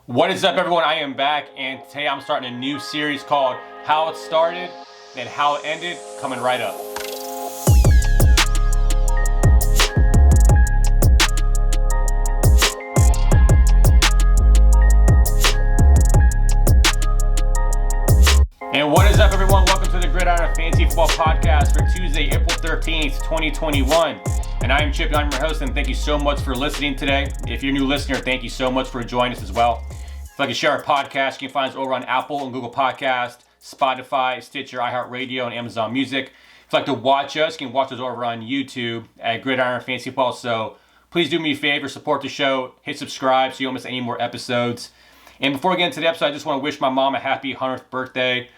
What is up, everyone? I am back, and today I'm starting a new series called How It Started and How It Ended, coming right up. And what is up, everyone? Welcome to the Gridiron Fantasy Football Podcast for Tuesday, April 13th, 2021. And I am Chip, and I'm your host, and thank you so much for listening today. If you're a new listener, thank you so much for joining us as well. If you'd like to share our podcast, you can find us over on Apple and Google Podcast, Spotify, Stitcher, iHeartRadio, and Amazon Music. If you'd like to watch us, you can watch us over on YouTube at Gridiron Fantasy Football. So please do me a favor, support the show, hit subscribe so you don't miss any more episodes. And before we get into the episode, I just want to wish my mom a happy 100th birthday.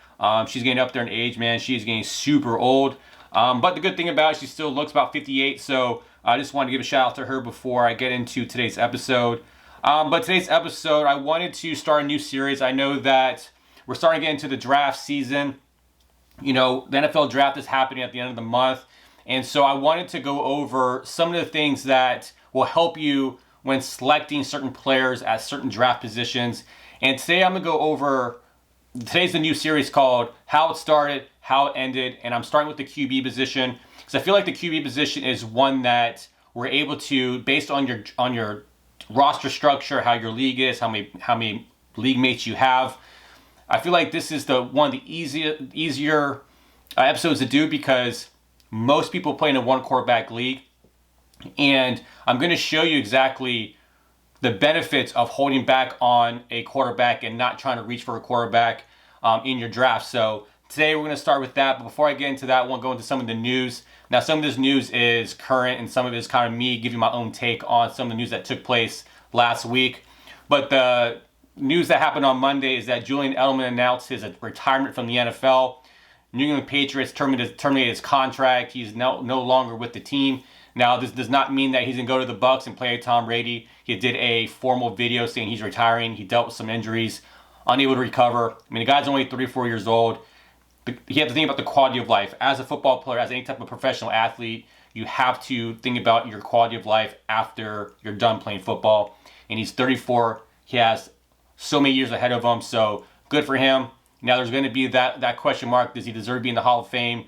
She's getting up there in age, man. She's getting super old. But the good thing about it, she still looks about 58. So I just wanted to give a shout out to her before I get into today's episode. But today's episode, I wanted to start a new series. I know that we're starting to get into the draft season. You know, the NFL draft is happening at the end of the month. And so I wanted to go over some of the things that will help you when selecting certain players at certain draft positions. And today I'm going to go over, today's the new series called How It Started, How It Ended. And I'm starting with the QB position because I feel like the QB position is one that we're able to, based on your roster structure, how your league is, how many league mates you have. I feel like this is one of the easier episodes to do because most people play in a one quarterback league, and I'm going to show you exactly the benefits of holding back on a quarterback and not trying to reach for a quarterback in your draft. So today we're going to start with that, but before I get into that, I want to go into some of the news. Now, some of this news is current, and some of it is kind of me giving my own take on some of the news that took place last week. But the news that happened on Monday is that Julian Edelman announced his retirement from the NFL. New England Patriots terminated his contract. He's no longer with the team. Now, this does not mean that he's going to go to the Bucs and play Tom Brady. He did a formal video saying he's retiring. He dealt with some injuries, unable to recover. I mean, the guy's only 34 years old. You have to think about the quality of life. As a football player, as any type of professional athlete, you have to think about your quality of life after you're done playing football. And he's 34. He has so many years ahead of him, so good for him. Now there's going to be that question mark. Does he deserve to be in the Hall of Fame?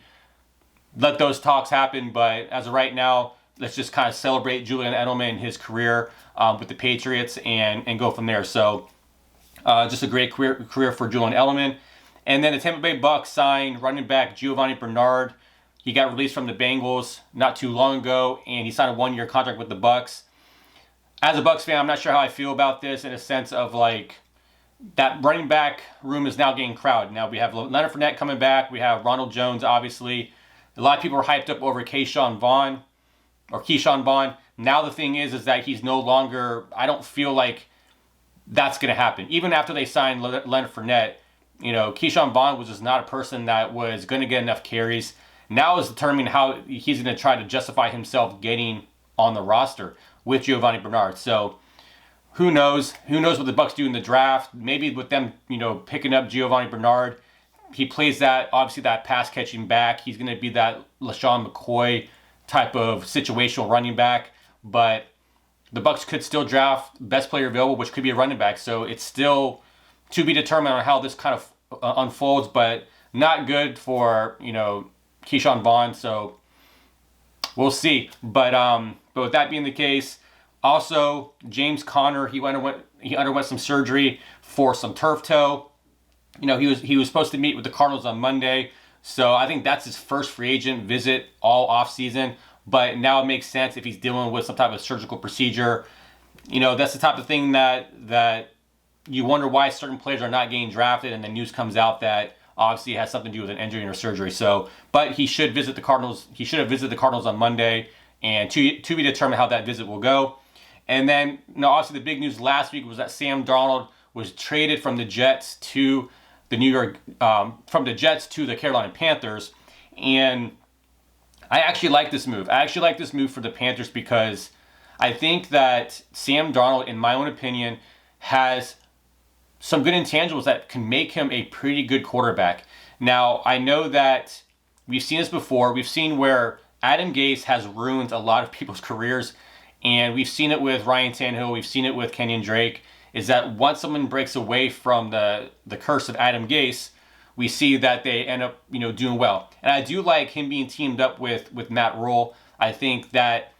Let those talks happen, but as of right now, let's just kind of celebrate Julian Edelman and his career with the Patriots and go from there. So just a great career for Julian Edelman. And then the Tampa Bay Bucs signed running back Giovanni Bernard. He got released from the Bengals not too long ago, and he signed a one-year contract with the Bucs. As a Bucs fan, I'm not sure how I feel about this in a sense of like that running back room is now getting crowded. Now we have Leonard Fournette coming back. We have Ronald Jones, obviously. A lot of people are hyped up over Keyshawn Vaughn. Now the thing is that he's no longer, I don't feel like that's going to happen. Even after they signed Leonard Fournette, you know, Keyshawn Vaughn was just not a person that was going to get enough carries. Now is determining how he's going to try to justify himself getting on the roster with Giovanni Bernard. So who knows? Who knows what the Bucs do in the draft? Maybe with them, you know, picking up Giovanni Bernard, he plays that pass catching back. He's going to be that LaShawn McCoy type of situational running back. But the Bucs could still draft best player available, which could be a running back. So it's still to be determined on how this kind of unfolds, but not good for, you know, Keyshawn Vaughn. So we'll see. But with that being the case, also James Conner, he underwent some surgery for some turf toe. You know, he was supposed to meet with the Cardinals on Monday, so I think that's his first free agent visit all offseason. But now it makes sense if he's dealing with some type of surgical procedure. You know, that's the type of thing that you wonder why certain players are not getting drafted, and the news comes out that obviously it has something to do with an injury or surgery. So, but he should visit the Cardinals. He should have visited the Cardinals on Monday, and to be determined how that visit will go. And then, you know, obviously the big news last week was that Sam Darnold was traded from the Jets to the Carolina Panthers, and I actually like this move. I actually like this move for the Panthers because I think that Sam Darnold, in my own opinion, has some good intangibles that can make him a pretty good quarterback. Now, I know that we've seen this before. We've seen where Adam Gase has ruined a lot of people's careers, and we've seen it with Ryan Tannehill. We've seen it with Kenyon Drake. is that once someone breaks away from the curse of Adam Gase, we see that they end up, doing well. And I do like him being teamed up with Matt Rule. I think that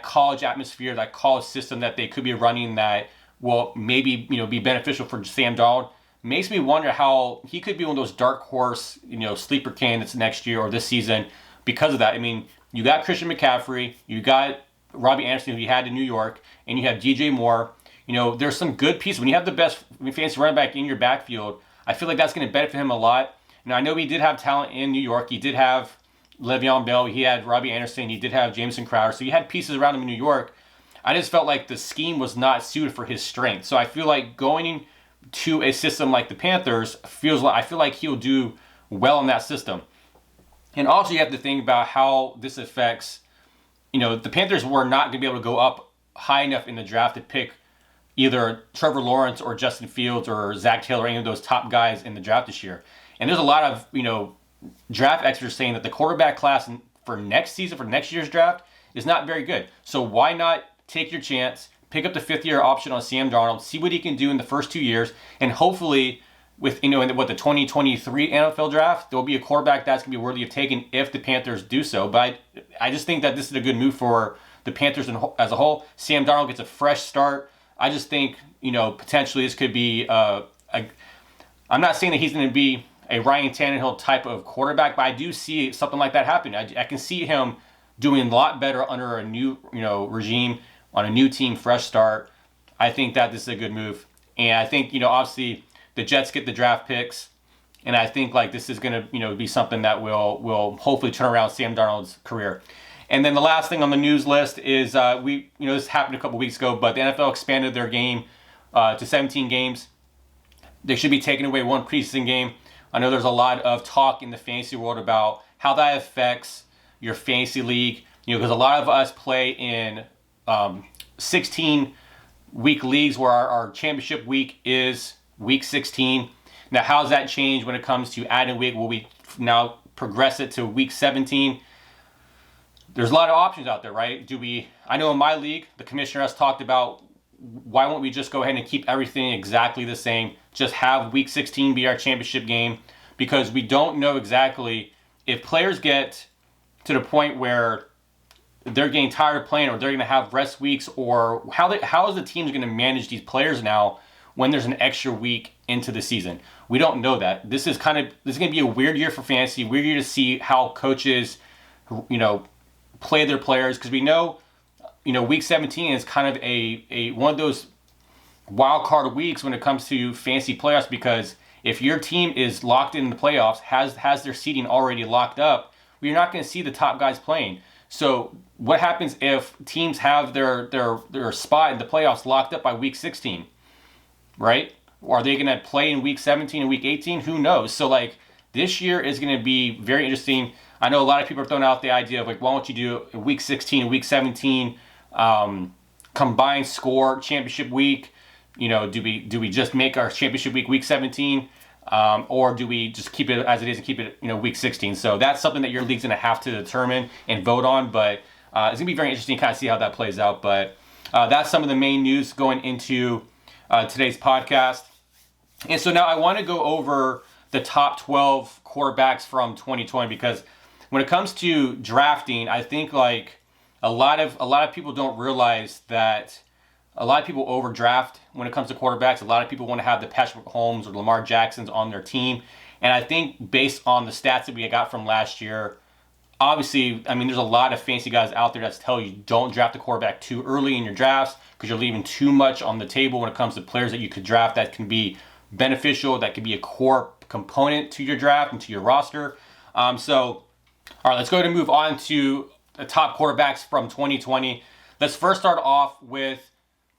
college atmosphere, that college system that they could be running that will maybe, be beneficial for Sam Darnold makes me wonder how he could be one of those dark horse, sleeper candidates next year or this season because of that. I mean, you got Christian McCaffrey, you got Robbie Anderson, who you had in New York, and you have DJ Moore. There's some good pieces. When you have the best fantasy running back in your backfield, I feel like that's going to benefit him a lot. Now, I know he did have talent in New York. He did have Le'Veon Bell. He had Robbie Anderson. He did have Jameson Crowder. So he had pieces around him in New York. I just felt like the scheme was not suited for his strength. So I feel like going to a system like the Panthers I feel like he'll do well in that system. And also you have to think about how this affects, the Panthers were not going to be able to go up high enough in the draft to pick either Trevor Lawrence or Justin Fields or Zach Taylor, or any of those top guys in the draft this year. And there's a lot of, draft experts saying that the quarterback class for next season, for next year's draft, is not very good. So why not take your chance, pick up the fifth-year option on Sam Darnold, see what he can do in the first 2 years, and hopefully with, in the 2023 NFL draft, there'll be a quarterback that's going to be worthy of taking if the Panthers do so. But I just think that this is a good move for the Panthers as a whole. Sam Darnold gets a fresh start. I just think, potentially this could be I'm not saying that he's going to be a Ryan Tannehill type of quarterback, but I do see something like that happening. I can see him doing a lot better under a new, regime, on a new team, fresh start. I think that this is a good move. And I think, obviously the Jets get the draft picks, and I think like this is going to, be something that will hopefully turn around Sam Darnold's career. And then the last thing on the news list is this happened a couple weeks ago, but the NFL expanded their game to 17 games. They should be taking away one preseason game. I know there's a lot of talk in the fantasy world about how that affects your fantasy league, because a lot of us play in 16-week leagues where our championship week is week 16. Now, how does that change when it comes to adding week? Will we now progress it to week 17? There's a lot of options out there, right? I know in my league, the commissioner has talked about why won't we just go ahead and keep everything exactly the same? Just have week 16 be our championship game, because we don't know exactly if players get to the point where they're getting tired of playing, or they're going to have rest weeks, or how is the team going to manage these players now when there's an extra week into the season. We don't know that. This is going to be a weird year for fantasy, weird year to see how coaches, play their players, because we know, week 17 is kind of a one of those wild card weeks when it comes to fantasy playoffs, because if your team is locked in the playoffs, has their seeding already locked up, you're not going to see the top guys playing. So what happens if teams have their spot in the playoffs locked up by week 16, right? Or are they going to play in week 17 and week 18? Who knows? So this year is going to be very interesting. I know a lot of people are throwing out the idea of why don't you do week 16 and week 17 combined score championship week? Do we just make our championship week 17, or do we just keep it as it is and keep it week 16? So that's something that your league's going to have to determine and vote on. But it's going to be very interesting to kind of see how that plays out. But that's some of the main news going into today's podcast. And so now I want to go over the top 12 quarterbacks from 2020, because when it comes to drafting, I think a lot of people don't realize that a lot of people overdraft when it comes to quarterbacks. A lot of people want to have the Patrick Mahomes or Lamar Jacksons on their team. And I think based on the stats that we got from last year, obviously, there's a lot of fancy guys out there that tell you don't draft a quarterback too early in your drafts, because you're leaving too much on the table when it comes to players that you could draft that can be beneficial, that could be a core component to your draft and to your roster. All right, let's go ahead and move on to the top quarterbacks from 2020. Let's first start off with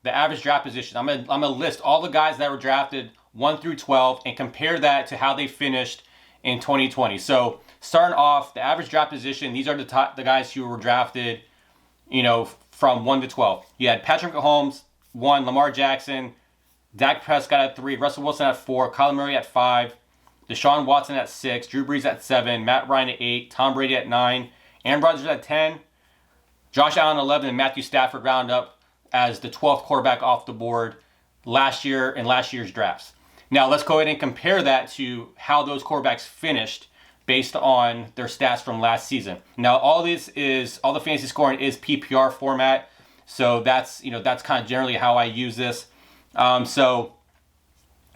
the average draft position. I'm gonna list all the guys that were drafted 1 through 12 and compare that to how they finished in 2020. So starting off, the average draft position, these are the guys who were drafted, from 1 to 12. You had Patrick Mahomes, 1, Lamar Jackson, Dak Prescott at 3, Russell Wilson at 4, Kyler Murray at 5, Deshaun Watson at 6, Drew Brees at 7, Matt Ryan at 8, Tom Brady at 9, Aaron Rodgers at 10, Josh Allen at 11, and Matthew Stafford round up as the 12th quarterback off the board. last year's drafts. Now let's go ahead and compare that to how those quarterbacks finished based on their stats from last season. Now all the fantasy scoring is PPR format, so that's kind of generally how I use this. So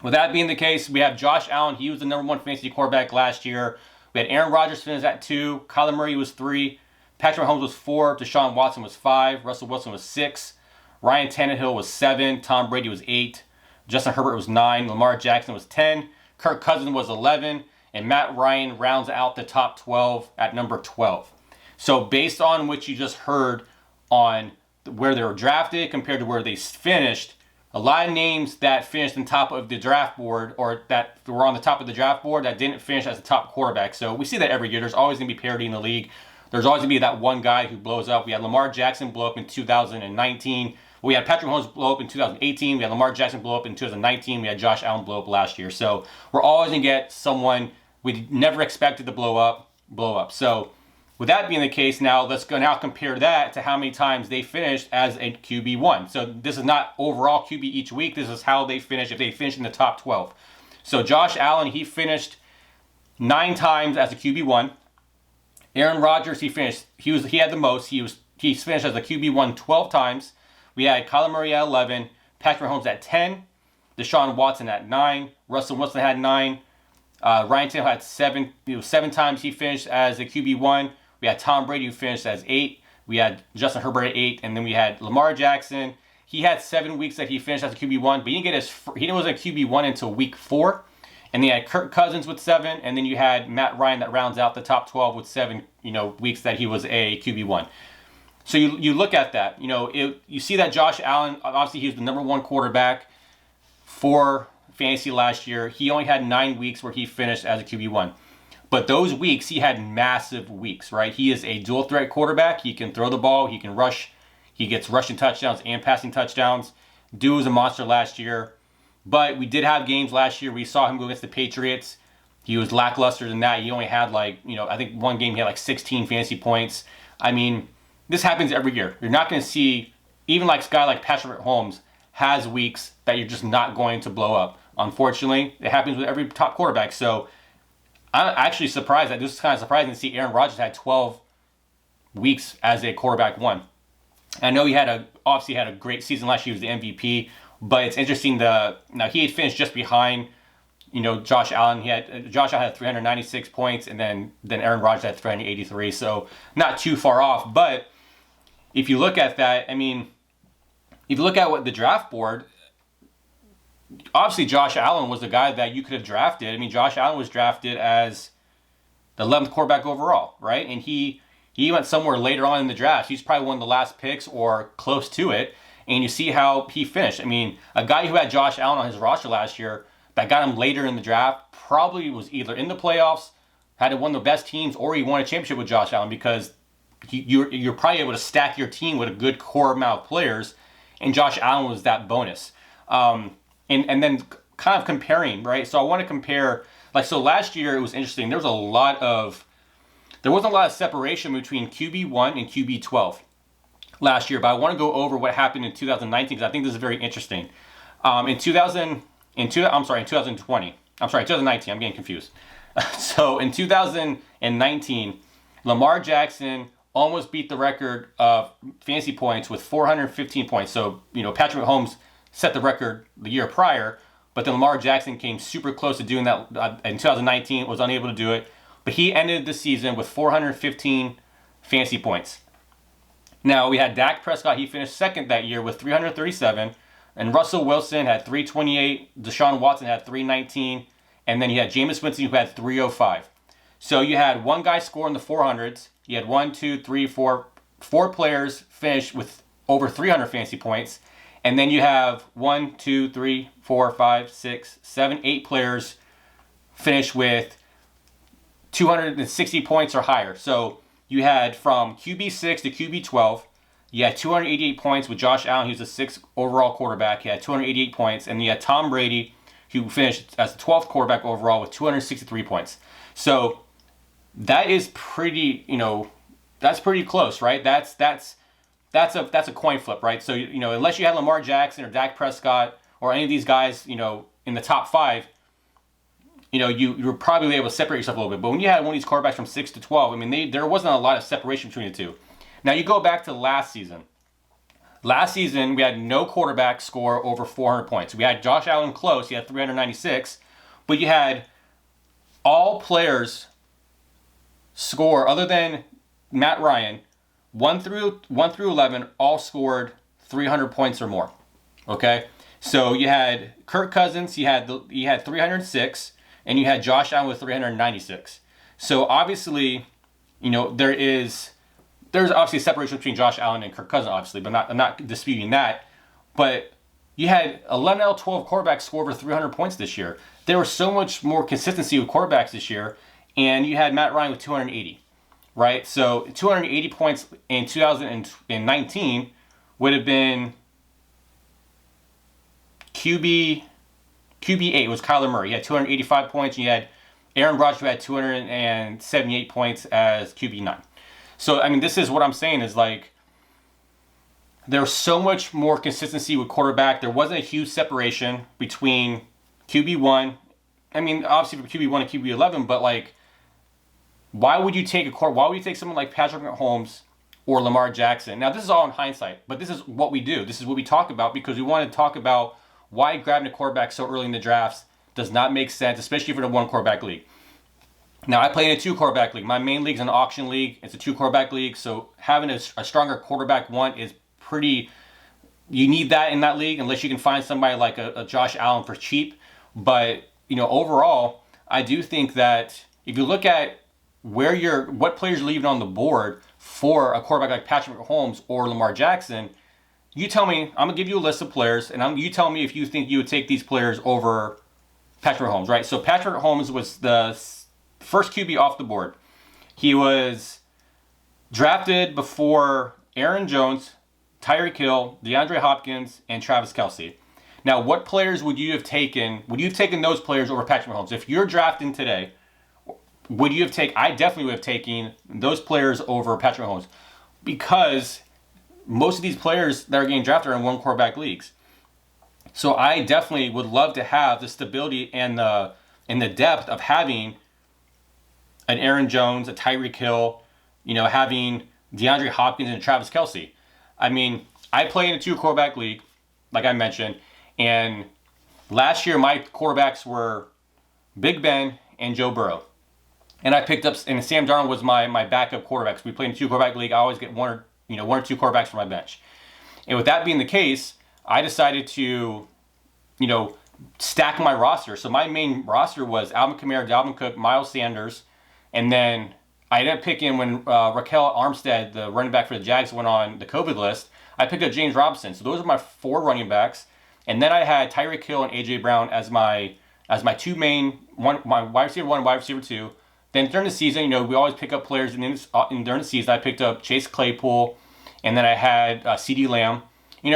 with that being the case, we have Josh Allen. He was the number 1 fantasy quarterback last year. We had Aaron Rodgers finish at 2, Kyler Murray was 3, Patrick Mahomes was 4, Deshaun Watson was 5, Russell Wilson was 6, Ryan Tannehill was 7, Tom Brady was 8, Justin Herbert was 9, Lamar Jackson was 10, Kirk Cousins was 11, and Matt Ryan rounds out the top 12 at number 12. So based on what you just heard on where they were drafted compared to where they finished, a lot of names that finished on top of the draft board or that were on the top of the draft board that didn't finish as the top quarterback. So we see that every year. There's always going to be parity in the league. There's always going to be that one guy who blows up. We had Lamar Jackson blow up in 2019. We had Patrick Mahomes blow up in 2018. We had Lamar Jackson blow up in 2019. We had Josh Allen blow up last year. So we're always going to get someone we never expected to blow up. So with that being the case, now let's go compare that to how many times they finished as a QB1. So this is not overall QB each week. This is how they finish if they finish in the top 12. So Josh Allen, he finished 9 times as a QB1. Aaron Rodgers, he had the most. He finished as a QB1 12 times. We had Kyler Murray at 11, Patrick Mahomes at 10, Deshaun Watson at 9, Russell Wilson had 9, Ryan Tannehill had 7. 7 times he finished as a QB1. We had Tom Brady who finished as 8. We had Justin Herbert at 8, and then we had Lamar Jackson. He had 7 weeks that he finished as a QB1, but he wasn't a QB1 until week 4. And then you had Kirk Cousins with 7, and then you had Matt Ryan that rounds out the top 12 with 7, weeks that he was a QB1. So you look at that, you see that Josh Allen, obviously he was the number 1 quarterback for fantasy last year. He only had 9 weeks where he finished as a QB1. But those weeks, he had massive weeks, right? He is a dual threat quarterback. He can throw the ball. He can rush. He gets rushing touchdowns and passing touchdowns. Dude was a monster last year. But we did have games last year. We saw him go against the Patriots. He was lackluster than that. He only had I think one game he had 16 fantasy points. I mean, this happens every year. You're not going to see, even a guy like Patrick Mahomes has weeks that you're just not going to blow up. Unfortunately, it happens with every top quarterback. So I'm actually surprised that this is kind of surprising to see Aaron Rodgers had 12 weeks as a quarterback 1. I know he had a great season last year. He was the MVP, but it's interesting now he had finished just behind, Josh Allen. Josh Allen had 396 points, and then Aaron Rodgers had 383. So not too far off. But if you look at that, I mean, if you look at what the draft board, obviously Josh Allen was the guy that you could have drafted. I mean, Josh Allen was drafted as the 11th quarterback overall, right? And he went somewhere later on in the draft. He's probably one of the last picks or close to it. And you see how he finished. I mean, a guy who had Josh Allen on his roster last year that got him later in the draft probably was either in the playoffs, had one of the best teams, or he won a championship with Josh Allen because you're probably able to stack your team with a good core amount of players. And Josh Allen was that bonus. And then kind of comparing, right? So I want to compare, so last year it was interesting. There wasn't a lot of separation between QB1 and QB12 last year, but I want to go over what happened in 2019 because I think this is very interesting. In 2020. I'm sorry, 2019. I'm getting confused. So in 2019, Lamar Jackson almost beat the record of fantasy points with 415 points. So, Patrick Mahomes set the record the year prior, but then Lamar Jackson came super close to doing that in 2019, was unable to do it. But he ended the season with 415 fantasy points. Now, we had Dak Prescott. He finished second that year with 337. And Russell Wilson had 328. Deshaun Watson had 319. And then you had Jameis Winston who had 305. So you had one guy score in the 400s. You had four players finish with over 300 fantasy points. And then you have 8 players finish with 260 points or higher. So you had from QB6 to QB12, you had 288 points with Josh Allen. He was the 6th overall quarterback. He had 288 points. And you had Tom Brady, who finished as the 12th quarterback overall with 263 points. So that is pretty, that's pretty close, right? That's a coin flip, right? So, unless you had Lamar Jackson or Dak Prescott or any of these guys, in the top 5, you're probably able to separate yourself a little bit. But when you had one of these quarterbacks from 6 to 12, there wasn't a lot of separation between the two. Now you go back to last season. Last season, we had no quarterback score over 400 points. We had Josh Allen close. He had 396. But you had all players score, other than Matt Ryan, 1 through 11, all scored 300 points or more. Okay? So you had Kirk Cousins, he had 306, and you had Josh Allen with 396. So obviously, there's obviously a separation between Josh Allen and Kirk Cousins, obviously, but I'm not disputing that. But you had 11 out of 12 quarterbacks score over 300 points this year. There was so much more consistency with quarterbacks this year, and you had Matt Ryan with 280, right? So 280 points in 2019 would have been QB8 was Kyler Murray. He had 285 points, and you had Aaron Rodgers, who had 278 points as QB9. So, this is what I'm saying is, there's so much more consistency with quarterback. There wasn't a huge separation between QB1. Obviously for QB1 and QB11, but, why would you take someone like Patrick Mahomes or Lamar Jackson? Now, this is all in hindsight, but this is what we do. This is what we talk about because we want to talk about why grabbing a quarterback so early in the drafts does not make sense, especially for the 1-quarterback league. Now, I play in a 2-quarterback league. My main league is an auction league. It's a 2-quarterback league, so having a stronger quarterback one is pretty... You need that in that league unless you can find somebody like a Josh Allen for cheap. But, overall, I do think that if you look at what players you're leaving on the board for a quarterback like Patrick Mahomes or Lamar Jackson, you tell me, I'm going to give you a list of players, and you tell me if you think you would take these players over Patrick Mahomes, right? So Patrick Mahomes was the first QB off the board. He was drafted before Aaron Jones, Tyreek Hill, DeAndre Hopkins, and Travis Kelce. Now, what players would you have taken? Would you have taken those players over Patrick Mahomes? If you're drafting today, I definitely would have taken those players over Patrick Mahomes because most of these players that are getting drafted are in 1-quarterback leagues. So I definitely would love to have the stability and the depth of having an Aaron Jones, a Tyreek Hill, having DeAndre Hopkins and Travis Kelce. I play in a 2-quarterback league, like I mentioned, and last year my quarterbacks were Big Ben and Joe Burrow. And and Sam Darnold was my backup quarterback. We play in a 2-quarterback league. I always get one or two quarterbacks for my bench. And with that being the case, I decided to, stack my roster. So my main roster was Alvin Kamara, Dalvin Cook, Miles Sanders, and then I ended up picking when Raquel Armstead, the running back for the Jags, went on the COVID list. I picked up James Robinson. So those are my 4 running backs, and then I had Tyreek Hill and AJ Brown as my 2 main, my wide receiver 1 and wide receiver 2. Then during the season, we always pick up players, and during the season I picked up Chase Claypool, and then I had CeeDee Lamb.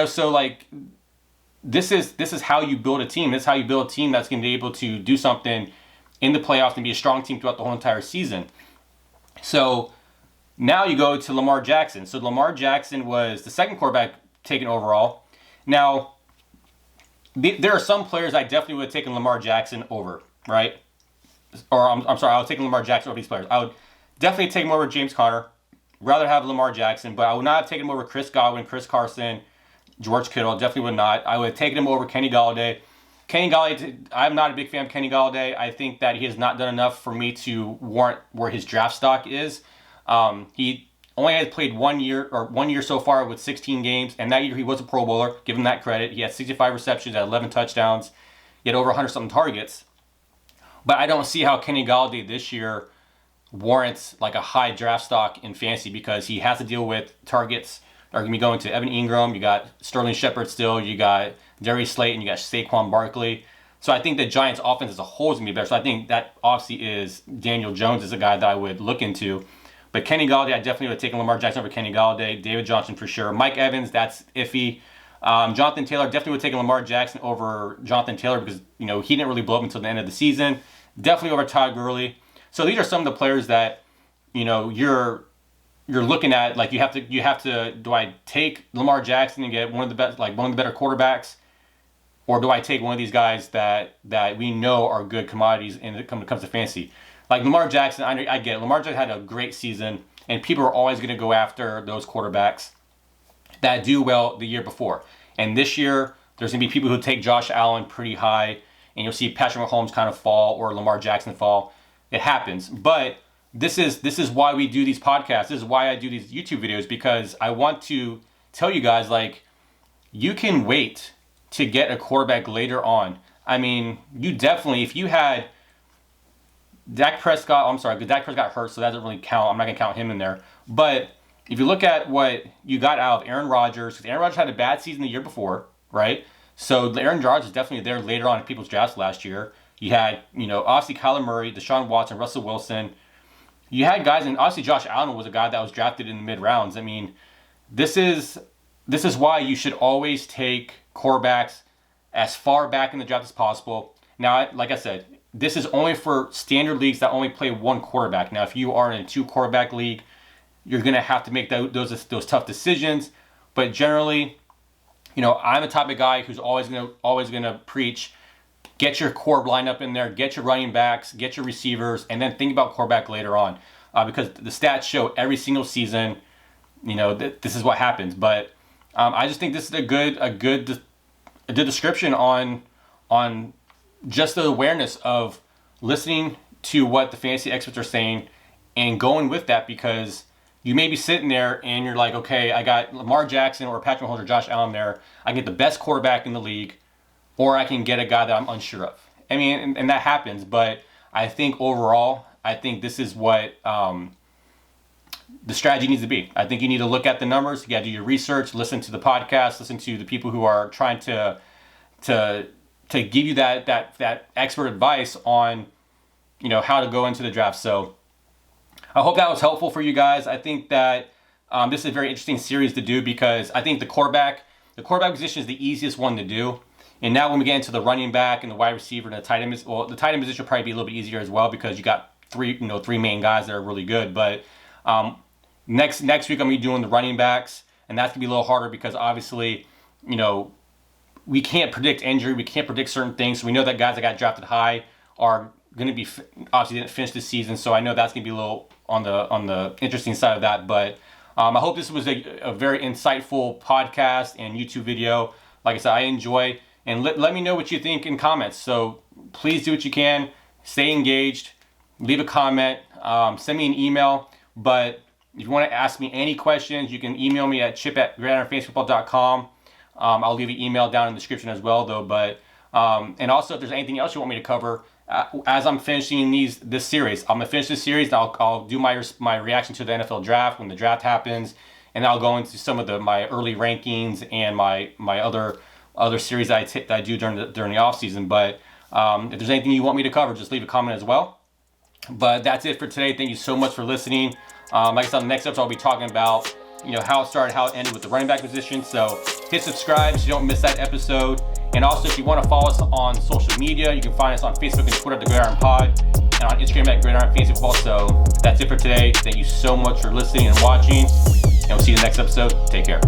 So this is how you build a team. This is how you build a team that's going to be able to do something in the playoffs and be a strong team throughout the whole entire season. So now you go to Lamar Jackson. So Lamar Jackson was the 2nd quarterback taken overall. Now, there are some players I definitely would have taken Lamar Jackson over, right? Or I'm sorry, I would take Lamar Jackson over these players. I would definitely take him over James Conner. Rather have Lamar Jackson, but I would not have taken him over Chris Godwin, Chris Carson, George Kittle. Definitely would not. I would have taken him over Kenny Galladay. I'm not a big fan of Kenny Galladay. I think that he has not done enough for me to warrant where his draft stock is. He only has played 1 year so far with 16 games, and that year he was a Pro Bowler. Give him that credit. He had 65 receptions, had 11 touchdowns. He had over 100-something targets. But I don't see how Kenny Galladay this year warrants a high draft stock in fantasy because he has to deal with targets are going to be going to Evan Ingram. You got Sterling Shepard still. You got Darius Slayton. You got Saquon Barkley. So I think the Giants' offense as a whole is going to be better. So I think that obviously is Daniel Jones is a guy that I would look into. But Kenny Galladay, I definitely would have taken Lamar Jackson over Kenny Galladay. David Johnson for sure. Mike Evans, that's iffy. Jonathan Taylor, definitely would have taken Lamar Jackson over Jonathan Taylor because, he didn't really blow up until the end of the season. Definitely over Todd Gurley. So these are some of the players that, you're looking at. You have to. Do I take Lamar Jackson and get one of the better quarterbacks? or do I take one of these guys that we know are good commodities when it comes to fantasy? Like Lamar Jackson, I get it. Lamar Jackson had a great season, and people are always going to go after those quarterbacks that do well the year before. And this year, there's going to be people who take Josh Allen pretty high, and you'll see Patrick Mahomes kind of fall or Lamar Jackson fall. It happens. But this is why we do these podcasts. This is why I do these YouTube videos, because I want to tell you guys, like, you can wait to get a quarterback later on. I mean, you definitely, if you had Dak Prescott hurt, so that doesn't really count. I'm not going to count him in there. But if you look at what you got out of Aaron Rodgers, because Aaron Rodgers had a bad season the year before, right? So Aaron Rodgers is definitely there later on in people's drafts last year. You had, obviously Kyler Murray, Deshaun Watson, Russell Wilson. You had guys, and obviously Josh Allen was a guy that was drafted in the mid rounds. I mean, this is why you should always take quarterbacks as far back in the draft as possible. Now, like I said, this is only for standard leagues that only play one quarterback. Now, if you are in a 2-quarterback league, you're going to have to make those tough decisions. But generally, I'm the type of guy who's always going to preach, get your core lineup in there, get your running backs, get your receivers, and then think about quarterback later on. Because the stats show every single season, this is what happens. But I just think this is a good description on just the awareness of listening to what the fantasy experts are saying and going with that, because you may be sitting there and you're like, okay, I got Lamar Jackson or Patrick Mahomes or Josh Allen there. I can get the best quarterback in the league, or I can get a guy that I'm unsure of. I mean, and that happens, but I think overall, this is what the strategy needs to be. I think you need to look at the numbers, you got to do your research, listen to the podcast, listen to the people who are trying to give you that expert advice on, how to go into the draft. So I hope that was helpful for you guys. I think that this is a very interesting series to do, because I think the quarterback position is the easiest one to do. And now when we get into the running back and the wide receiver and the tight end, the tight end position will probably be a little bit easier as well, because you got three main guys that are really good. But next week I'm going to be doing the running backs, and that's going to be a little harder because obviously, we can't predict injury, we can't predict certain things. So we know that guys that got drafted high are going to be obviously didn't finish this season. So I know that's going to be a little on the interesting side of that. But I hope this was a very insightful podcast and YouTube video. Like I said, I enjoy. And let me know what you think in comments. So please do what you can. Stay engaged. Leave a comment. Send me an email. But if you want to ask me any questions, you can email me at chip@gridironfantasyfootball.com. I'll leave an email down in the description as well, though. But and also, if there's anything else you want me to cover, as I'm finishing this series, I'm gonna finish this series. And I'll do my reaction to the NFL draft when the draft happens, and I'll go into some of my early rankings and my other series that I do during the offseason. But if there's anything you want me to cover, just leave a comment as well. But that's it for today. Thank you so much for listening. Like I said, on the next episode, I'll be talking about how it started, how it ended with the running back position. So hit subscribe so you don't miss that episode. And also, if you want to follow us on social media, you can find us on Facebook and Twitter at The Gridiron Pod, and on Instagram at Gridiron Fantasy Football. So that's it for today. Thank you so much for listening and watching, and we'll see you in the next episode. Take care.